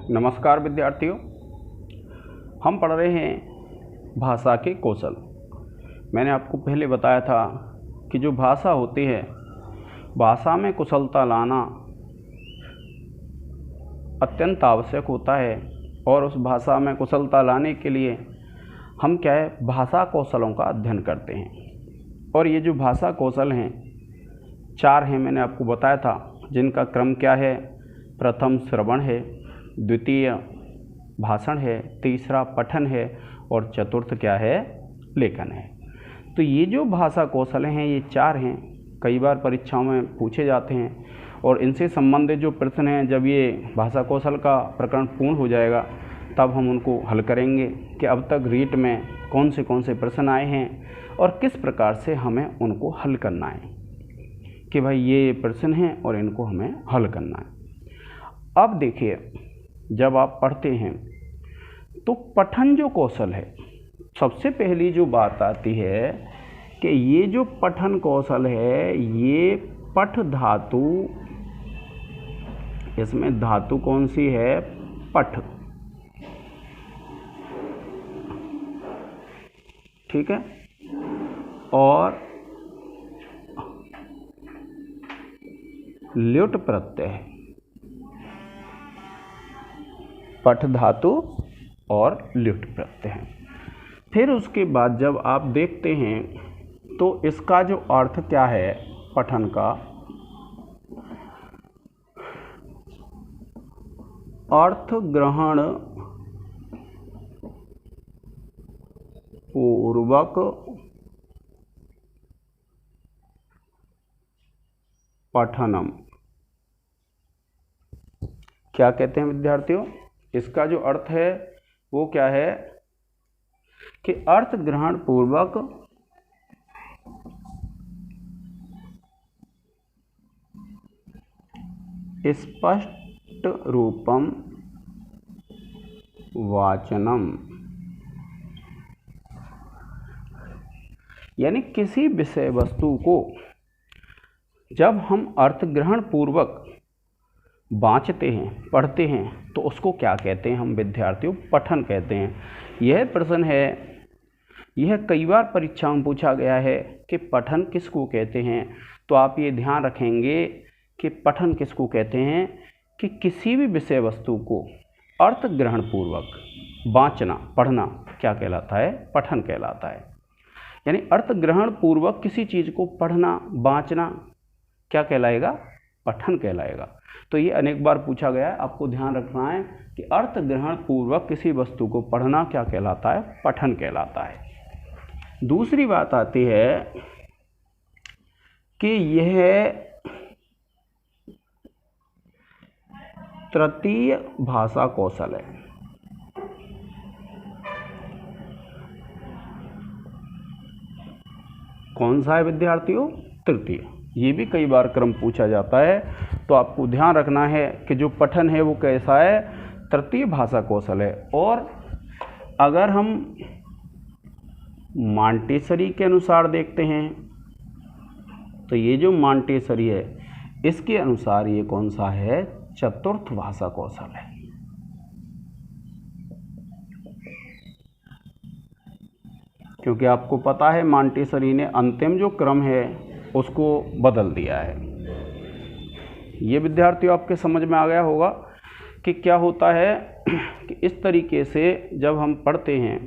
नमस्कार विद्यार्थियों, हम पढ़ रहे हैं भाषा के कौशल। मैंने आपको पहले बताया था कि जो भाषा होती है, भाषा में कुशलता लाना अत्यंत आवश्यक होता है। और उस भाषा में कुशलता लाने के लिए हम क्या है, भाषा कौशलों का अध्ययन करते हैं। और ये जो भाषा कौशल हैं 4 हैं, मैंने आपको बताया था, जिनका क्रम क्या है। प्रथम श्रवण है, द्वितीय भाषण है, तीसरा पठन है और चतुर्थ क्या है, लेखन है। तो ये जो भाषा कौशल हैं ये 4 हैं, कई बार परीक्षाओं में पूछे जाते हैं। और इनसे संबंधित जो प्रश्न हैं, जब ये भाषा कौशल का प्रकरण पूर्ण हो जाएगा तब हम उनको हल करेंगे कि अब तक रीट में कौन से प्रश्न आए हैं और किस प्रकार से हमें उनको हल करना है, कि भाई ये प्रश्न हैं और इनको हमें हल करना है। अब देखिए, जब आप पढ़ते हैं तो पठन जो कौशल है, सबसे पहली जो बात आती है कि ये जो पठन कौशल है, ये पठ धातु, इसमें धातु कौन सी है, पठ, ठीक है। और ल्युट प्रत्यय है, पठ धातु और ल्युट प्रत्यय है। फिर उसके बाद जब आप देखते हैं तो इसका जो अर्थ क्या है, पठन का अर्थ ग्रहण पूर्वक पठनम। क्या कहते हैं विद्यार्थियों, इसका जो अर्थ है वो क्या है कि अर्थ ग्रहण पूर्वक स्पष्ट रूपम वाचनम। यानी किसी विषय वस्तु को जब हम अर्थ ग्रहण पूर्वक वांचते हैं, पढ़ते हैं, तो उसको क्या कहते हैं हम विद्यार्थियों, पठन कहते हैं। यह प्रश्न है, यह कई बार परीक्षाओं में पूछा गया है कि पठन किसको कहते हैं। तो आप ये ध्यान रखेंगे कि पठन किसको कहते हैं कि किसी भी विषय वस्तु को अर्थ ग्रहण पूर्वक वांचना, पढ़ना क्या कहलाता है, पठन कहलाता है। यानी अर्थ ग्रहण पूर्वक किसी चीज़ को पढ़ना, वांचना क्या कहलाएगा, पठन कहलाएगा। तो ये अनेक बार पूछा गया है, आपको ध्यान रखना है कि अर्थ ग्रहण पूर्वक किसी वस्तु को पढ़ना क्या कहलाता है, पठन कहलाता है। दूसरी बात आती है कि यह तृतीय भाषा कौशल है। कौन सा है विद्यार्थियों, तृतीय। ये भी कई बार क्रम पूछा जाता है, तो आपको ध्यान रखना है कि जो पठन है वो कैसा है, तृतीय भाषा कौशल है। और अगर हम मॉन्टेसरी के अनुसार देखते हैं तो ये जो मॉन्टेसरी है, इसके अनुसार ये कौन सा है, चतुर्थ भाषा कौशल है। क्योंकि आपको पता है मॉन्टेसरी ने अंतिम जो क्रम है उसको बदल दिया है। ये विद्यार्थियों आपके समझ में आ गया होगा कि क्या होता है कि इस तरीके से जब हम पढ़ते हैं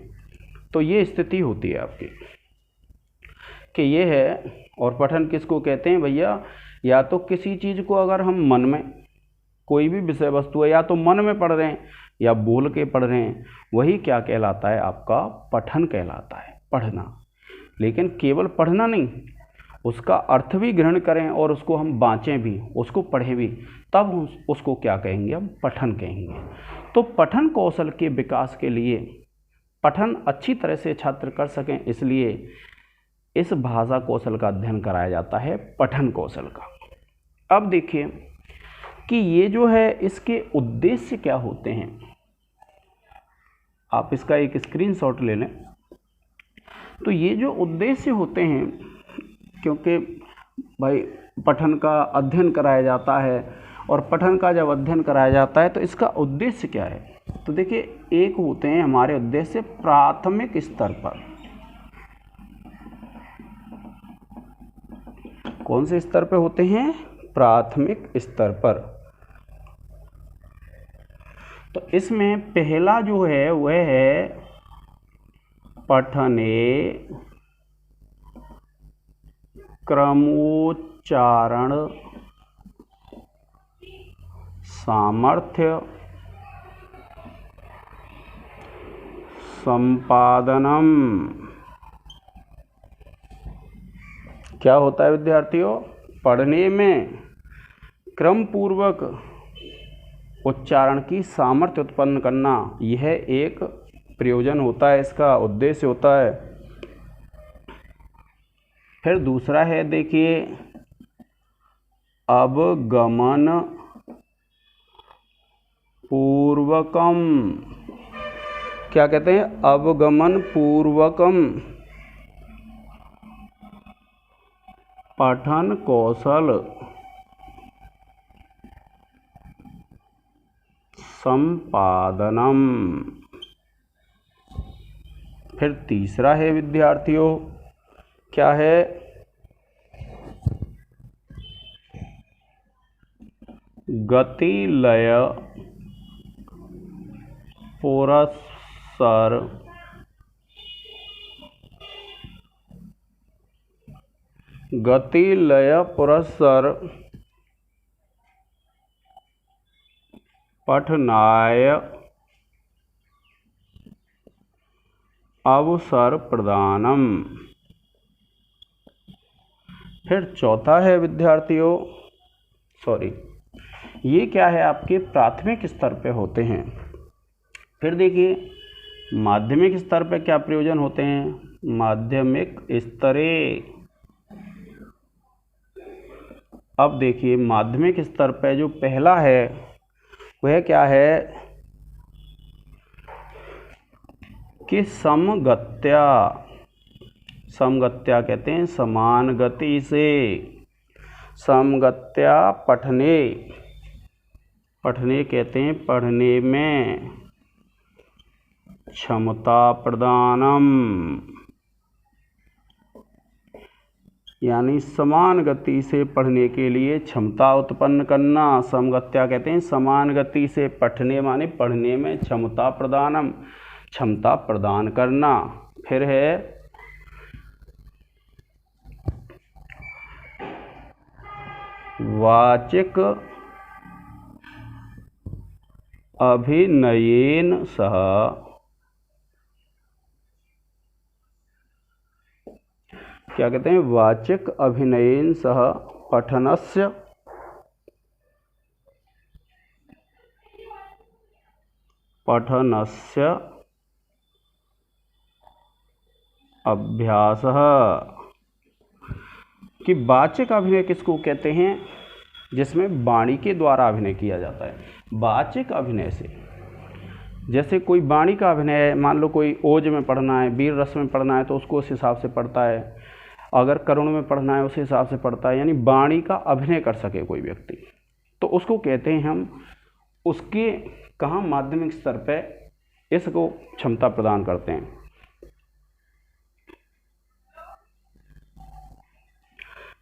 तो ये स्थिति होती है आपकी कि ये है। और पठन किसको कहते हैं भैया, या तो किसी चीज़ को अगर हम मन में, कोई भी विषय वस्तु है, या तो मन में पढ़ रहे हैं या बोल के पढ़ रहे हैं, वही क्या कहलाता है, आपका पठन कहलाता है, पढ़ना। लेकिन केवल पढ़ना नहीं, उसका अर्थ भी ग्रहण करें और उसको हम वांचें भी, उसको पढ़ें भी, तब उसको क्या कहेंगे, हम पठन कहेंगे। तो पठन कौशल के विकास के लिए, पठन अच्छी तरह से छात्र कर सकें, इसलिए इस भाषा कौशल का अध्ययन कराया जाता है, पठन कौशल का। अब देखिए कि ये जो है, इसके उद्देश्य क्या होते हैं। आप इसका एक स्क्रीनशॉट ले लें। तो ये जो उद्देश्य होते हैं, क्योंकि भाई पठन का अध्ययन कराया जाता है और पठन का जब अध्ययन कराया जाता है तो इसका उद्देश्य क्या है? तो देखिए, एक होते हैं हमारे उद्देश्य प्राथमिक स्तर पर। कौन से स्तर पे होते हैं? प्राथमिक स्तर पर। तो इसमें पहला जो है वह है पठने क्रमोच्चारण सामर्थ्य संपादनम। क्या होता है विद्यार्थियों? पढ़ने में क्रम पूर्वक उच्चारण की सामर्थ्य उत्पन्न करना, यह एक प्रयोजन होता है, इसका उद्देश्य होता है। फिर दूसरा है, देखिए, अवगमन पूर्वकम। क्या कहते हैं? अवगमन पूर्वकम पठन कौशल संपादनम। फिर तीसरा है विद्यार्थियों, क्या है? गति लय पुरस्सर गति लय पुरस्सर पठनाय अवसर प्रदानम। फिर चौथा है विद्यार्थियों, ये क्या है? आपके प्राथमिक स्तर पे होते हैं। फिर देखिए, माध्यमिक स्तर पे क्या प्रयोजन होते हैं? माध्यमिक स्तरे। अब देखिए, माध्यमिक स्तर पे जो पहला है वह क्या है कि समगत्या। समगत्या कहते हैं समान गति से। समगत्या पठने। पठने कहते हैं पढ़ने में क्षमता प्रदानम, यानी समान गति से पढ़ने के लिए क्षमता उत्पन्न करना। समगत्या कहते हैं समान गति से पठने, माने पढ़ने में क्षमता प्रदानम, क्षमता प्रदान करना। फिर है वाचिक अभिनयेन सह। क्या कहते हैं? वाचिक अभिनयेन सह पठनस्य अभ्यासः। कि वाचिक अभिनय किसको कहते हैं? जिसमें वाणी के द्वारा अभिनय किया जाता है। वाचिक अभिनय से, जैसे कोई वाणी का अभिनय है, मान लो कोई ओज में पढ़ना है, वीर रस में पढ़ना है तो उसको उस हिसाब से पढ़ता है, अगर करुण में पढ़ना है उस हिसाब से पढ़ता है, यानी वाणी का अभिनय कर सके कोई व्यक्ति, तो उसको कहते हैं हम, उसके कहाँ माध्यमिक स्तर पे इसको क्षमता प्रदान करते हैं।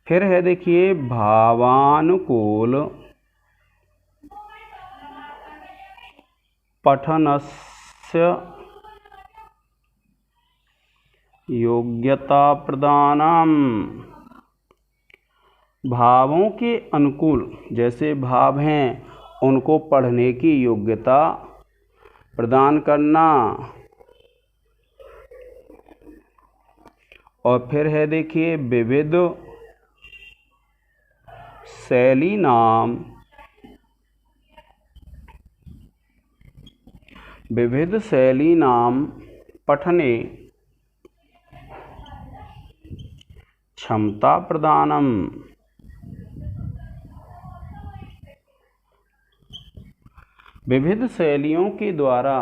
फिर है देखिए भावानुकूल पठनस्य योग्यता प्रदानम। भावों के अनुकूल जैसे भाव हैं उनको पढ़ने की योग्यता प्रदान करना। और फिर है देखिए विविध शैली नाम पठने क्षमता प्रदानम। विविध शैलियों के द्वारा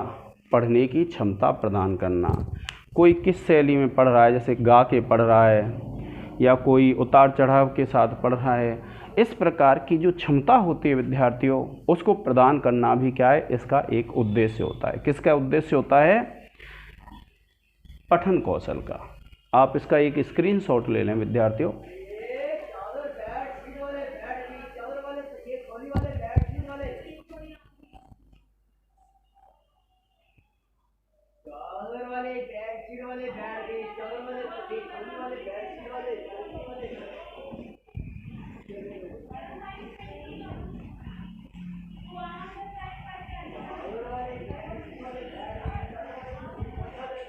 पढ़ने की क्षमता प्रदान करना। कोई किस शैली में पढ़ रहा है, जैसे गा के पढ़ रहा है, या कोई उतार चढ़ाव के साथ पढ़ रहा है, इस प्रकार की जो क्षमता होती है विद्यार्थियों, उसको प्रदान करना भी क्या है, इसका एक उद्देश्य होता है। किसका उद्देश्य होता है? पठन कौशल का। आप इसका एक स्क्रीनशॉट ले लें विद्यार्थियों।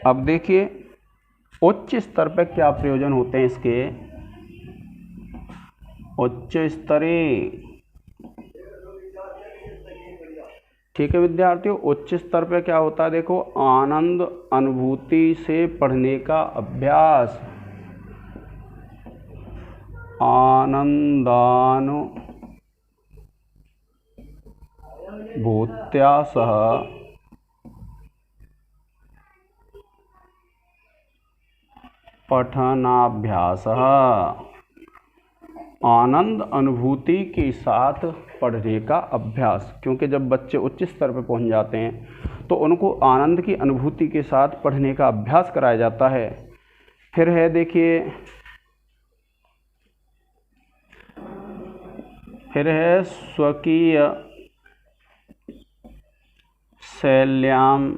अब देखिए उच्च स्तर पर क्या प्रयोजन होते हैं इसके। उच्च स्तरीय, ठीक है विद्यार्थियों, उच्च स्तर पे क्या होता है, देखो, आनंद अनुभूति से पढ़ने का अभ्यास, आनंदानुभूत्या सह पठनाभ्यासः। आनंद अनुभूति के साथ पढ़ने का अभ्यास, क्योंकि जब बच्चे उच्च स्तर पर पहुंच जाते हैं तो उनको आनंद की अनुभूति के साथ पढ़ने का अभ्यास कराया जाता है। फिर है देखिए, फिर है स्वकीय शैल्याम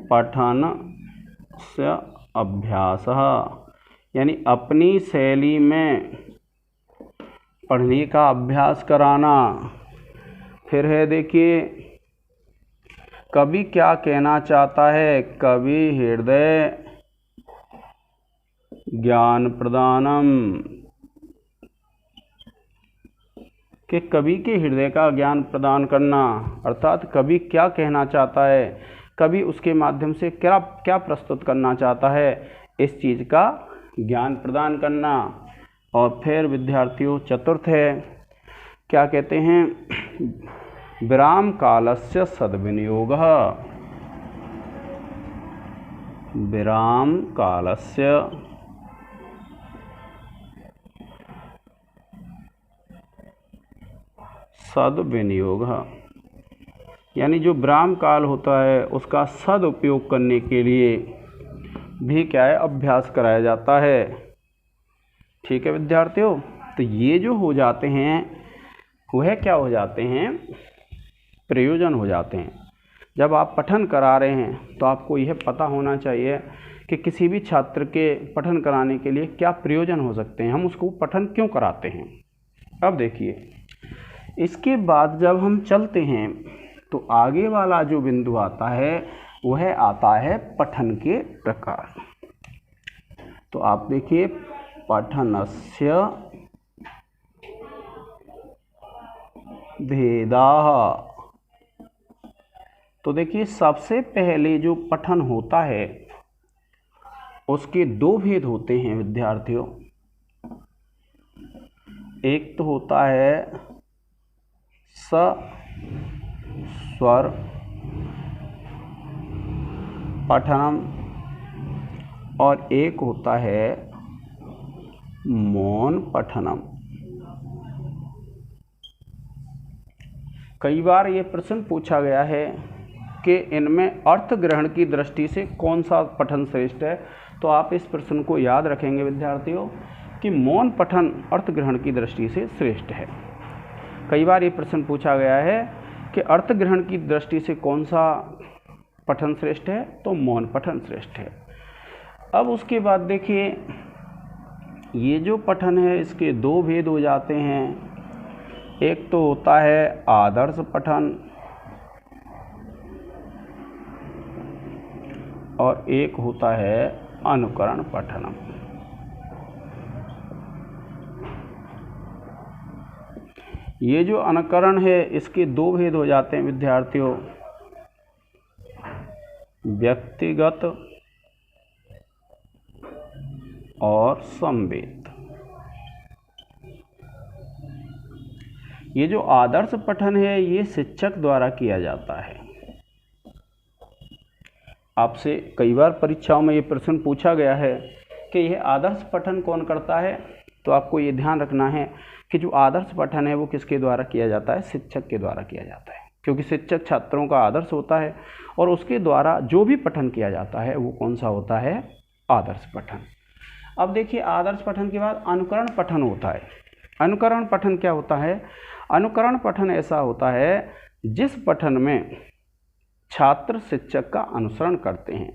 पठन से अभ्यास, यानी अपनी शैली में पढ़ने का अभ्यास कराना। फिर है देखिए, कवि क्या कहना चाहता है, कवि हृदय ज्ञान प्रदानम, कि कवि के हृदय का ज्ञान प्रदान करना, अर्थात कवि क्या कहना चाहता है, कवि उसके माध्यम से क्या क्या प्रस्तुत करना चाहता है, इस चीज़ का ज्ञान प्रदान करना। और फिर विद्यार्थियों चतुर्थ है, क्या कहते हैं, विराम कालस्य सद्विनियोगः। विराम कालस्य सद्विनियोगः, यानी जो विराम काल होता है उसका सदुपयोग करने के लिए भी क्या है, अभ्यास कराया जाता है। ठीक है विद्यार्थियों, तो ये जो हो जाते हैं वह क्या हो जाते हैं, प्रयोजन हो जाते हैं। जब आप पठन करा रहे हैं तो आपको यह पता होना चाहिए कि किसी भी छात्र के पठन कराने के लिए क्या प्रयोजन हो सकते हैं, हम उसको पठन क्यों कराते हैं। अब देखिए, इसके बाद जब हम चलते हैं तो आगे वाला जो बिंदु आता है वह आता है पठन के प्रकार। तो आप देखिए, पठनस्य भेदाः। तो देखिए, सबसे पहले जो पठन होता है उसके दो भेद होते हैं विद्यार्थियों। एक तो होता है सस्वर पठनम और एक होता है मौन पठनम। कई बार ये प्रश्न पूछा गया है कि इनमें अर्थ ग्रहण की दृष्टि से कौन सा पठन श्रेष्ठ है। तो आप इस प्रश्न को याद रखेंगे विद्यार्थियों कि मौन पठन अर्थ ग्रहण की दृष्टि से श्रेष्ठ है। कई बार ये प्रश्न पूछा गया है कि अर्थ ग्रहण की दृष्टि से कौन सा पठन श्रेष्ठ है, तो मौन पठन श्रेष्ठ है। अब उसके बाद देखिए, ये जो पठन है इसके दो भेद हो जाते हैं। एक तो होता है आदर्श पठन और एक होता है अनुकरण पठनम। ये जो अनुकरण है इसके दो भेद हो जाते हैं विद्यार्थियों, व्यक्तिगत और संवेद। ये जो आदर्श पठन है ये शिक्षक द्वारा किया जाता है। आपसे कई बार परीक्षाओं में ये प्रश्न पूछा गया है कि यह आदर्श पठन कौन करता है, तो आपको ये ध्यान रखना है कि जो आदर्श पठन है वो किसके द्वारा किया जाता है, शिक्षक के द्वारा किया जाता है, क्योंकि शिक्षक छात्रों का आदर्श होता है और उसके द्वारा जो भी पठन किया जाता है वो कौन सा होता है, आदर्श पठन। अब देखिए आदर्श पठन के बाद अनुकरण पठन होता है। अनुकरण पठन क्या होता है, अनुकरण पठन ऐसा होता है जिस पठन में छात्र शिक्षक का अनुसरण करते हैं,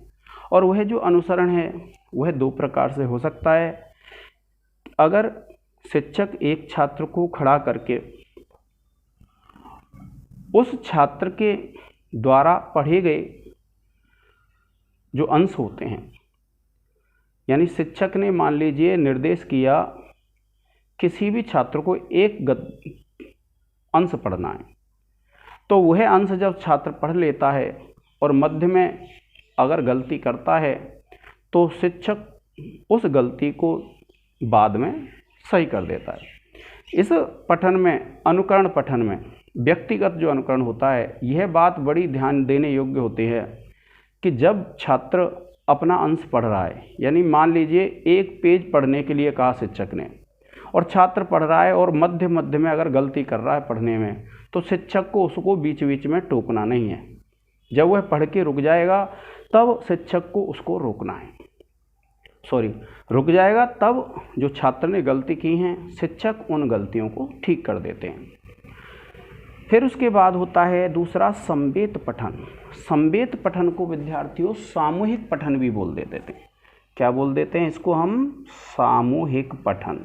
और वह जो अनुसरण है वह दो प्रकार से हो सकता है। अगर शिक्षक एक छात्र को खड़ा करके उस छात्र के द्वारा पढ़े गए जो अंश होते हैं, यानी शिक्षक ने मान लीजिए निर्देश किया किसी भी छात्र को एक अंश पढ़ना है, तो वह अंश जब छात्र पढ़ लेता है और मध्य में अगर गलती करता है तो शिक्षक उस गलती को बाद में सही कर देता है। इस पठन में, अनुकरण पठन में व्यक्तिगत जो अनुकरण होता है, यह बात बड़ी ध्यान देने योग्य होती है कि जब छात्र अपना अंश पढ़ रहा है, यानी मान लीजिए एक पेज पढ़ने के लिए कहा शिक्षक ने और छात्र पढ़ रहा है और मध्य में अगर गलती कर रहा है पढ़ने में, तो शिक्षक को उसको बीच बीच में टोकना नहीं है। जब वह पढ़ के रुक जाएगा तब शिक्षक को उसको रोकना है, रुक जाएगा, तब जो छात्र ने गलती की है शिक्षक उन गलतियों को ठीक कर देते हैं। फिर उसके बाद होता है दूसरा संवेत पठन। संवेत पठन को विद्यार्थियों सामूहिक पठन भी बोल देते थे। क्या बोल देते हैं इसको हम, सामूहिक पठन,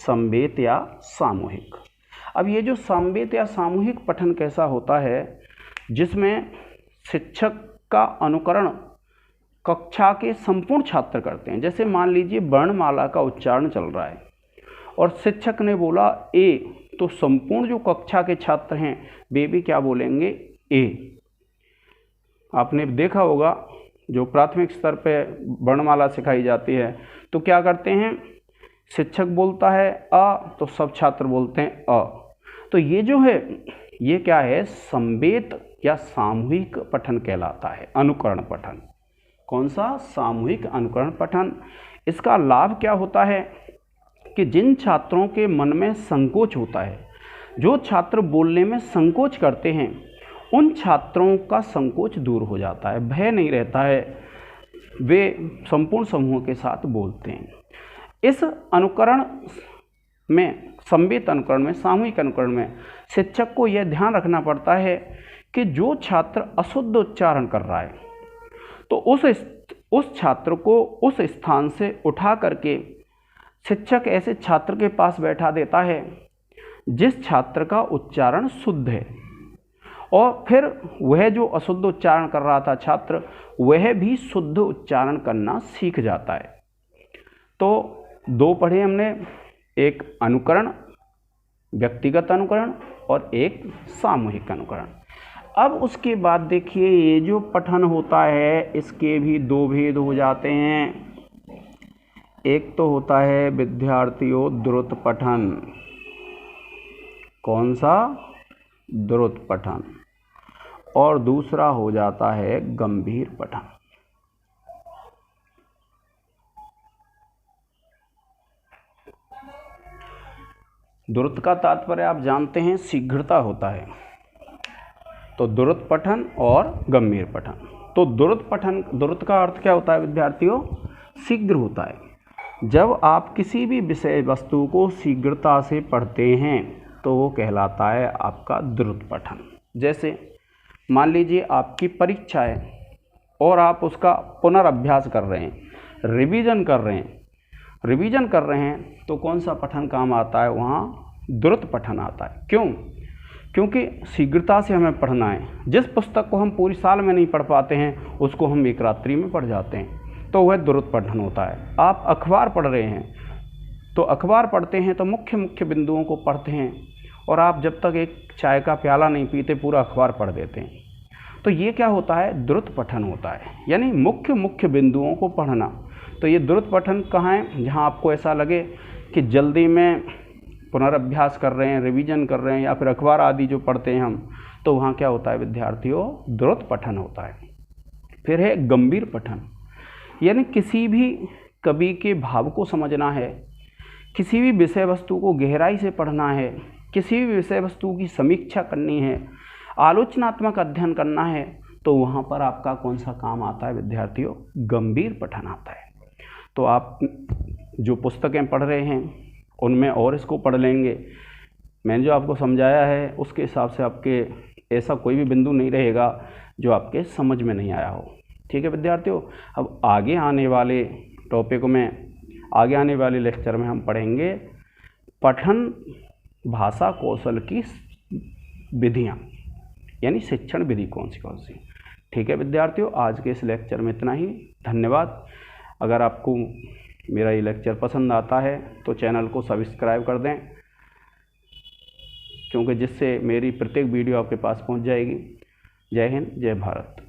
संवेत या सामूहिक। अब ये जो संवेत या सामूहिक पठन कैसा होता है, जिसमें शिक्षक का अनुकरण कक्षा के संपूर्ण छात्र करते हैं। जैसे मान लीजिए वर्णमाला का उच्चारण चल रहा है और शिक्षक ने बोला ए, तो संपूर्ण जो कक्षा के छात्र हैं वे भी क्या बोलेंगे, ए। आपने देखा होगा जो प्राथमिक स्तर पे वर्णमाला सिखाई जाती है तो क्या करते हैं, शिक्षक बोलता है अ तो सब छात्र बोलते हैं अ। तो ये जो है ये क्या है, संवेत या सामूहिक पठन कहलाता है, अनुकरण पठन। कौन सा, सामूहिक अनुकरण पठन। इसका लाभ क्या होता है कि जिन छात्रों के मन में संकोच होता है, जो छात्र बोलने में संकोच करते हैं, उन छात्रों का संकोच दूर हो जाता है, भय नहीं रहता है, वे संपूर्ण समूह के साथ बोलते हैं। इस अनुकरण में, संवेत अनुकरण में, सामूहिक अनुकरण में शिक्षक को यह ध्यान रखना पड़ता है कि जो छात्र अशुद्ध उच्चारण कर रहा है तो उस छात्र को उस स्थान से उठा करके शिक्षक ऐसे छात्र के पास बैठा देता है जिस छात्र का उच्चारण शुद्ध है, और फिर वह जो अशुद्ध उच्चारण कर रहा था छात्र, वह भी शुद्ध उच्चारण करना सीख जाता है। तो दो पढ़े हमने, एक अनुकरण, व्यक्तिगत अनुकरण, और एक सामूहिक अनुकरण। अब उसके बाद देखिए ये जो पठन होता है इसके भी दो भेद हो जाते हैं। एक तो होता है विद्यार्थियों द्रुत पठन। कौन सा, द्रुत पठन। और दूसरा हो जाता है गंभीर पठन। द्रुत का तात्पर्य आप जानते हैं शीघ्रता होता है, तो द्रुत पठन और गंभीर पठन। तो द्रुत पठन, द्रुत का अर्थ क्या होता है विद्यार्थियों, शीघ्र होता है। जब आप किसी भी विषय वस्तु को शीघ्रता से पढ़ते हैं तो वो कहलाता है आपका द्रुत पठन। जैसे मान लीजिए आपकी परीक्षा है और आप उसका पुनर्अभ्यास कर रहे हैं, रिवीजन कर रहे हैं, तो कौन सा पठन काम आता है, वहाँ द्रुत पठन आता है। क्यों? क्योंकि शीघ्रता से हमें पढ़ना है। जिस पुस्तक को हम पूरी साल में नहीं पढ़ पाते हैं उसको हम एक रात्रि में पढ़ जाते हैं, तो वह द्रुत पठन होता है। आप अखबार पढ़ रहे हैं तो अखबार पढ़ते हैं तो मुख्य मुख्य बिंदुओं को पढ़ते हैं, और आप जब तक एक चाय का प्याला नहीं पीते पूरा अखबार पढ़ देते हैं। तो ये क्या होता है, द्रुत पठन होता है, यानी मुख्य मुख्य बिंदुओं को पढ़ना। तो ये द्रुत पठन कहाँ है, जहाँ आपको ऐसा लगे कि जल्दी में पुनर्अभ्यास कर रहे हैं, रिवीजन कर रहे हैं, या फिर अखबार आदि जो पढ़ते हैं हम, तो वहाँ क्या होता है विद्यार्थियों, द्रुत पठन होता है। फिर है गंभीर पठन, यानी किसी भी कवि के भाव को समझना है, किसी भी विषय वस्तु को गहराई से पढ़ना है, किसी भी विषय वस्तु की समीक्षा करनी है, आलोचनात्मक अध्ययन करना है, तो वहाँ पर आपका कौन सा काम आता है विद्यार्थियों? गंभीर पठन आता है। तो आप जो पुस्तकें पढ़ रहे हैं उनमें और इसको पढ़ लेंगे। मैंने जो आपको समझाया है उसके हिसाब से आपके ऐसा कोई भी बिंदु नहीं रहेगा जो आपके समझ में नहीं आया हो। ठीक है विद्यार्थियों, अब आगे आने वाले टॉपिक में, आगे आने वाले लेक्चर में हम पढ़ेंगे पठन भाषा कौशल की विधियाँ, यानी शिक्षण विधि कौन सी। ठीक है विद्यार्थियों, आज के इस लेक्चर में इतना ही। धन्यवाद। अगर आपको मेरा ये लेक्चर पसंद आता है तो चैनल को सब्सक्राइब कर दें, क्योंकि जिससे मेरी प्रत्येक वीडियो आपके पास पहुंच जाएगी। जय हिंद, जय भारत।